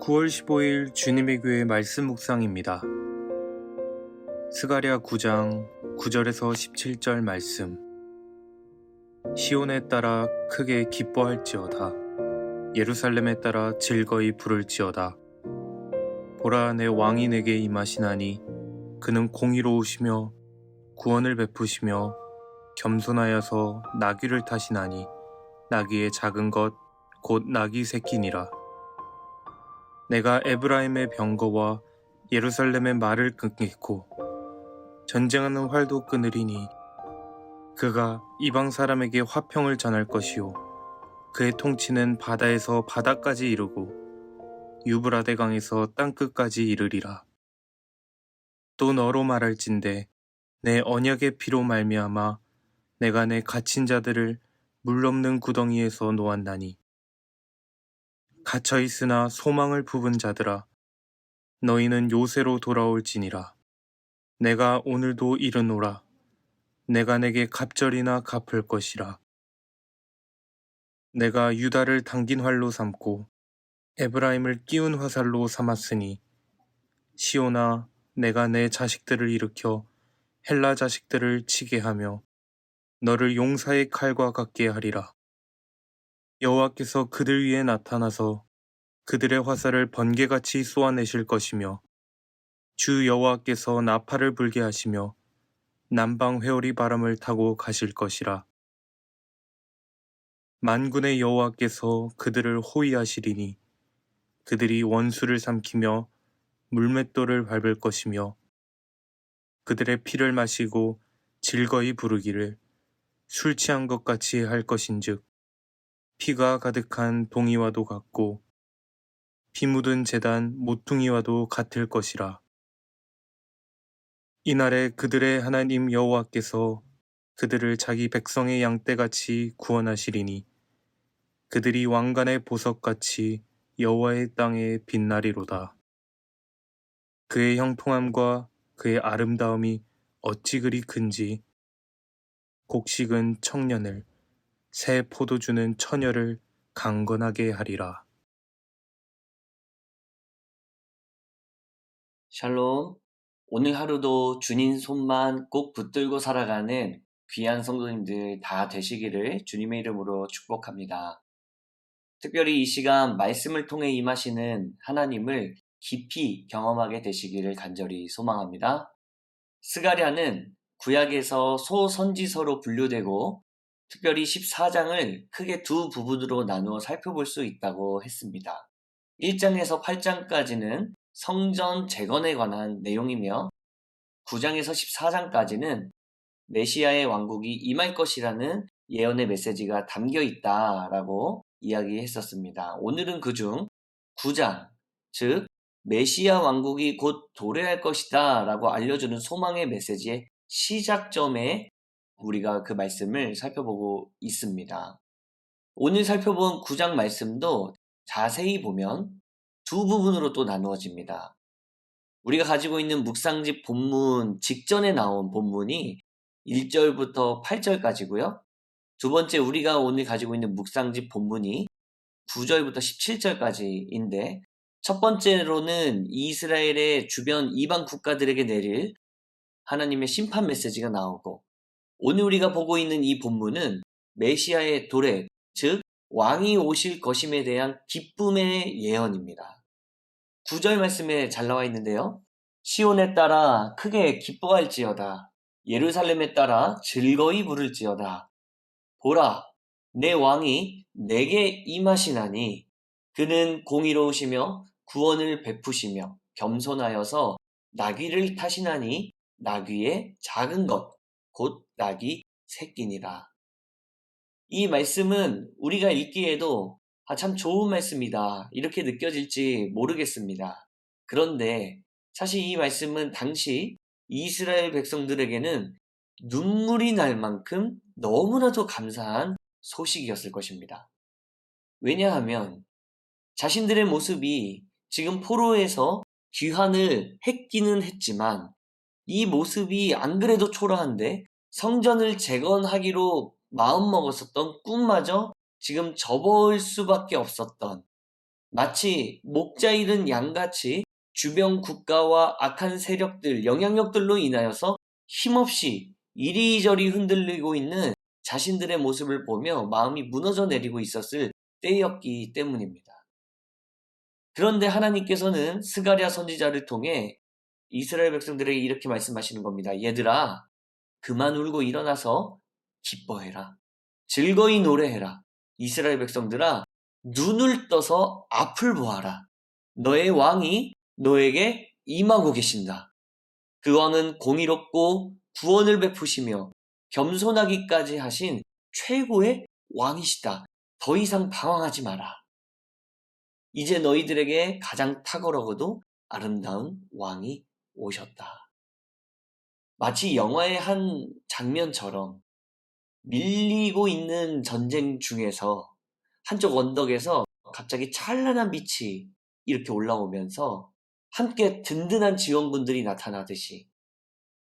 9월 15일 주님의 교회 말씀 묵상입니다. 스가랴 9장 9절에서 17절 말씀. 시온에 따라 크게 기뻐할지어다. 예루살렘에 따라 즐거이 부를지어다. 보라, 내 왕이 내게 임하시나니 그는 공의로우시며 구원을 베푸시며 겸손하여서 나귀를 타시나니 나귀의 작은 것 곧 나귀 새끼니라. 내가 에브라임의 병거와 예루살렘의 말을 끊겠고 전쟁하는 활도 끊으리니 그가 이방 사람에게 화평을 전할 것이요 그의 통치는 바다에서 바다까지 이르고 유브라데 강에서 땅끝까지 이르리라. 또 너로 말할진대 내 언약의 피로 말미암아 내가 내 갇힌 자들을 물 없는 구덩이에서 놓았나니 갇혀있으나 소망을 품은 자들아, 너희는 요새로 돌아올지니라. 내가 오늘도 이르노라. 내가 내게 갑절이나 갚을 것이라. 내가 유다를 당긴 활로 삼고 에브라임을 끼운 화살로 삼았으니 시온아, 내가 내 자식들을 일으켜 헬라 자식들을 치게 하며 너를 용사의 칼과 같게 하리라. 여호와께서 그들 위에 나타나서 그들의 화살을 번개같이 쏘아내실 것이며 주 여호와께서 나팔을 불게 하시며 남방 회오리 바람을 타고 가실 것이라. 만군의 여호와께서 그들을 호위하시리니 그들이 원수를 삼키며 물맷돌을 밟을 것이며 그들의 피를 마시고 즐거이 부르기를 술 취한 것 같이 할 것인즉 피가 가득한 동이와도 같고 피 묻은 제단 모퉁이와도 같을 것이라. 이날에 그들의 하나님 여호와께서 그들을 자기 백성의 양떼같이 구원하시리니 그들이 왕관의 보석같이 여호와의 땅에 빛나리로다. 그의 형통함과 그의 아름다움이 어찌 그리 큰지 곡식은 청년을 새 포도주는 처녀를 강건하게 하리라. 샬롬. 오늘 하루도 주님 손만 꼭 붙들고 살아가는 귀한 성도님들 다 되시기를 주님의 이름으로 축복합니다. 특별히 이 시간 말씀을 통해 임하시는 하나님을 깊이 경험하게 되시기를 간절히 소망합니다. 스가랴는 구약에서 소선지서로 분류되고 특별히 14장을 크게 두 부분으로 나누어 살펴볼 수 있다고 했습니다. 1장에서 8장까지는 성전 재건에 관한 내용이며 9장에서 14장까지는 메시아의 왕국이 임할 것이라는 예언의 메시지가 담겨 있다라고 이야기했었습니다. 오늘은 그중 9장, 즉 메시아 왕국이 곧 도래할 것이다 라고 알려주는 소망의 메시지의 시작점에 우리가 그 말씀을 살펴보고 있습니다. 오늘 살펴본 9장 말씀도 자세히 보면 두 부분으로 또 나누어집니다. 우리가 가지고 있는 묵상집 본문 직전에 나온 본문이 1절부터 8절까지고요. 두 번째 우리가 오늘 가지고 있는 묵상집 본문이 9절부터 17절까지인데 첫 번째로는 이스라엘의 주변 이방 국가들에게 내릴 하나님의 심판 메시지가 나오고 오늘 우리가 보고 있는 이 본문은 메시아의 도래, 즉 왕이 오실 것임에 대한 기쁨의 예언입니다. 9절 말씀에 잘 나와 있는데요. 시온에 따라 크게 기뻐할지어다. 예루살렘에 따라 즐거이 부를지어다. 보라, 내 왕이 내게 임하시나니 그는 공의로우시며 구원을 베푸시며 겸손하여서 나귀를 타시나니 나귀의 작은 것, 곧 나귀 새끼니라. 이 말씀은 우리가 읽기에도 참 좋은 말씀이다 이렇게 느껴질지 모르겠습니다. 그런데 사실 이 말씀은 당시 이스라엘 백성들에게는 눈물이 날 만큼 너무나도 감사한 소식이었을 것입니다. 왜냐하면 자신들의 모습이 지금 포로에서 귀환을 했기는 했지만 이 모습이 안 그래도 초라한데 성전을 재건하기로 마음먹었었던 꿈마저 지금 접어올 수밖에 없었던 마치 목자 잃은 양같이 주변 국가와 악한 세력들, 영향력들로 인하여서 힘없이 이리저리 흔들리고 있는 자신들의 모습을 보며 마음이 무너져 내리고 있었을 때였기 때문입니다. 그런데 하나님께서는 스가랴 선지자를 통해 이스라엘 백성들에게 이렇게 말씀하시는 겁니다. 얘들아, 그만 울고 일어나서 기뻐해라. 즐거이 노래해라. 이스라엘 백성들아, 눈을 떠서 앞을 보아라. 너의 왕이 너에게 임하고 계신다. 그 왕은 공의롭고 구원을 베푸시며 겸손하기까지 하신 최고의 왕이시다. 더 이상 방황하지 마라. 이제 너희들에게 가장 탁월하고도 아름다운 왕이 오셨다. 마치 영화의 한 장면처럼 밀리고 있는 전쟁 중에서 한쪽 언덕에서 갑자기 찬란한 빛이 이렇게 올라오면서 함께 든든한 지원군들이 나타나듯이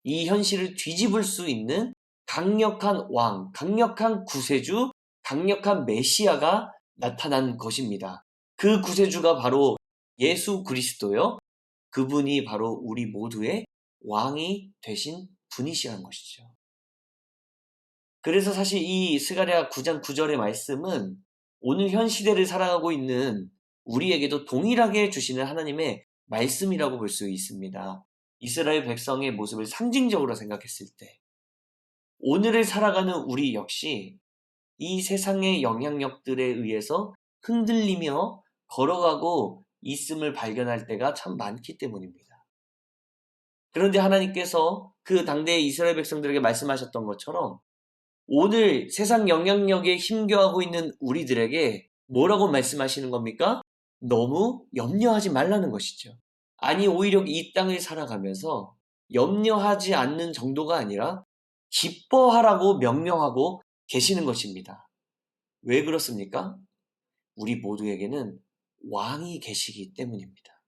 이 현실을 뒤집을 수 있는 강력한 왕, 강력한 구세주, 강력한 메시아가 나타난 것입니다. 그 구세주가 바로 예수 그리스도요. 그분이 바로 우리 모두의 왕이 되신 분이시란 것이죠. 그래서 사실 이 스가랴 9장 9절의 말씀은 오늘 현 시대를 살아가고 있는 우리에게도 동일하게 주시는 하나님의 말씀이라고 볼 수 있습니다. 이스라엘 백성의 모습을 상징적으로 생각했을 때 오늘을 살아가는 우리 역시 이 세상의 영향력들에 의해서 흔들리며 걸어가고 있음을 발견할 때가 참 많기 때문입니다. 그런데 하나님께서 그 당대의 이스라엘 백성들에게 말씀하셨던 것처럼 오늘 세상 영향력에 힘겨워하고 있는 우리들에게 뭐라고 말씀하시는 겁니까? 너무 염려하지 말라는 것이죠. 아니, 오히려 이 땅을 살아가면서 염려하지 않는 정도가 아니라 기뻐하라고 명령하고 계시는 것입니다. 왜 그렇습니까? 우리 모두에게는 왕이 계시기 때문입니다.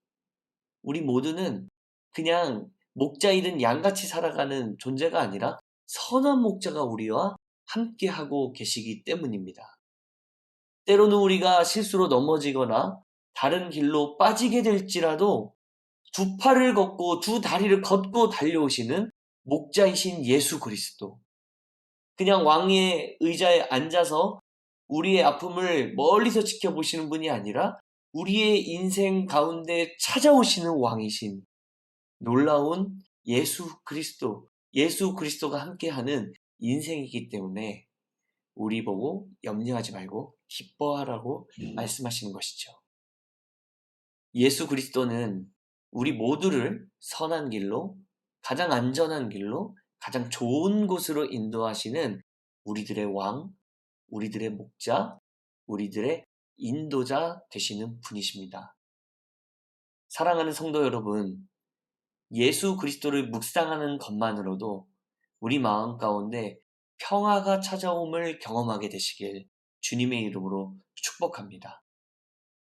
우리 모두는 그냥 목자 잃은 양같이 살아가는 존재가 아니라 선한 목자가 우리와 함께하고 계시기 때문입니다. 때로는 우리가 실수로 넘어지거나 다른 길로 빠지게 될지라도 두 팔을 걷고 두 다리를 걷고 달려오시는 목자이신 예수 그리스도. 그냥 왕의 의자에 앉아서 우리의 아픔을 멀리서 지켜보시는 분이 아니라 우리의 인생 가운데 찾아오시는 왕이신 놀라운 예수 그리스도가 함께하는 인생이기 때문에 우리 보고 염려하지 말고 기뻐하라고 말씀하시는 것이죠. 예수 그리스도는 우리 모두를 선한 길로, 가장 안전한 길로, 가장 좋은 곳으로 인도하시는 우리들의 왕, 우리들의 목자, 우리들의 인도자 되시는 분이십니다. 사랑하는 성도 여러분, 예수 그리스도를 묵상하는 것만으로도 우리 마음 가운데 평화가 찾아옴을 경험하게 되시길 주님의 이름으로 축복합니다.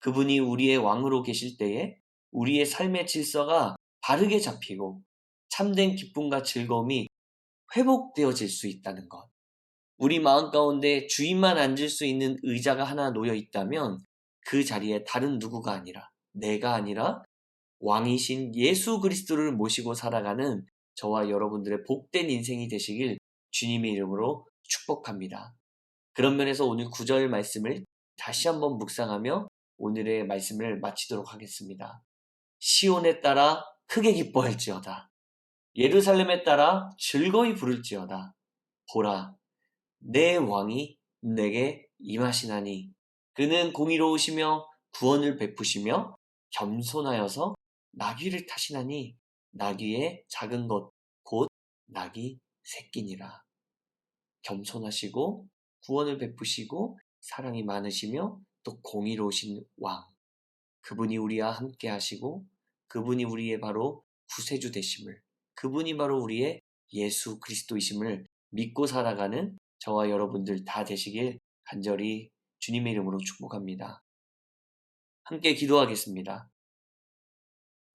그분이 우리의 왕으로 계실 때에 우리의 삶의 질서가 바르게 잡히고 참된 기쁨과 즐거움이 회복되어질 수 있다는 것. 우리 마음 가운데 주인만 앉을 수 있는 의자가 하나 놓여 있다면 그 자리에 다른 누구가 아니라 내가 아니라 왕이신 예수 그리스도를 모시고 살아가는 저와 여러분들의 복된 인생이 되시길 주님의 이름으로 축복합니다. 그런 면에서 오늘 9절 말씀을 다시 한번 묵상하며 오늘의 말씀을 마치도록 하겠습니다. 시온에 따라 크게 기뻐할지어다. 예루살렘에 따라 즐거이 부를지어다. 보라, 내 왕이 내게 임하시나니 그는 공의로우시며 구원을 베푸시며 겸손하여서 나귀를 타시나니 나귀의 작은 것 곧 나귀 새끼니라. 겸손하시고 구원을 베푸시고 사랑이 많으시며 또 공의로우신 왕, 그분이 우리와 함께 하시고 그분이 우리의 바로 구세주 되심을, 그분이 바로 우리의 예수 그리스도이심을 믿고 살아가는 저와 여러분들 다 되시길 간절히 주님의 이름으로 축복합니다. 함께 기도하겠습니다.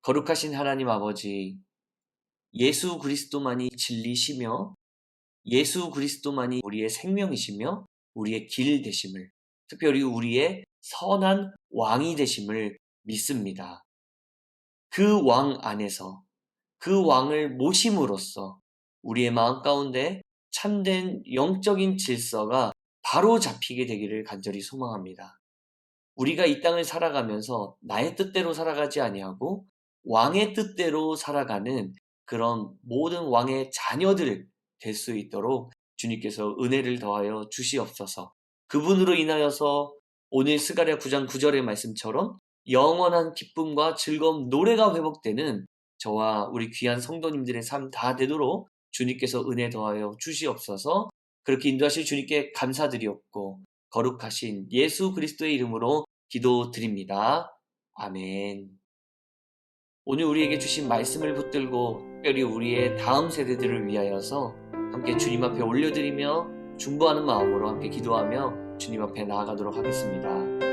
거룩하신 하나님 아버지, 예수 그리스도만이 진리시며 예수 그리스도만이 우리의 생명이시며 우리의 길 되심을, 특별히 우리의 선한 왕이 되심을 믿습니다. 그 왕 안에서 그 왕을 모심으로써 우리의 마음 가운데 참된 영적인 질서가 바로 잡히게 되기를 간절히 소망합니다. 우리가 이 땅을 살아가면서 나의 뜻대로 살아가지 아니하고 왕의 뜻대로 살아가는 그런 모든 왕의 자녀들 될 수 있도록 주님께서 은혜를 더하여 주시옵소서. 그분으로 인하여서 오늘 스가랴 9장 9절의 말씀처럼 영원한 기쁨과 즐거움, 노래가 회복되는 저와 우리 귀한 성도님들의 삶 다 되도록 주님께서 은혜 더하여 주시옵소서. 그렇게 인도하실 주님께 감사드리옵고 거룩하신 예수 그리스도의 이름으로 기도드립니다. 아멘. 오늘 우리에게 주신 말씀을 붙들고 특별히 우리의 다음 세대들을 위하여서 함께 주님 앞에 올려드리며 중보하는 마음으로 함께 기도하며 주님 앞에 나아가도록 하겠습니다.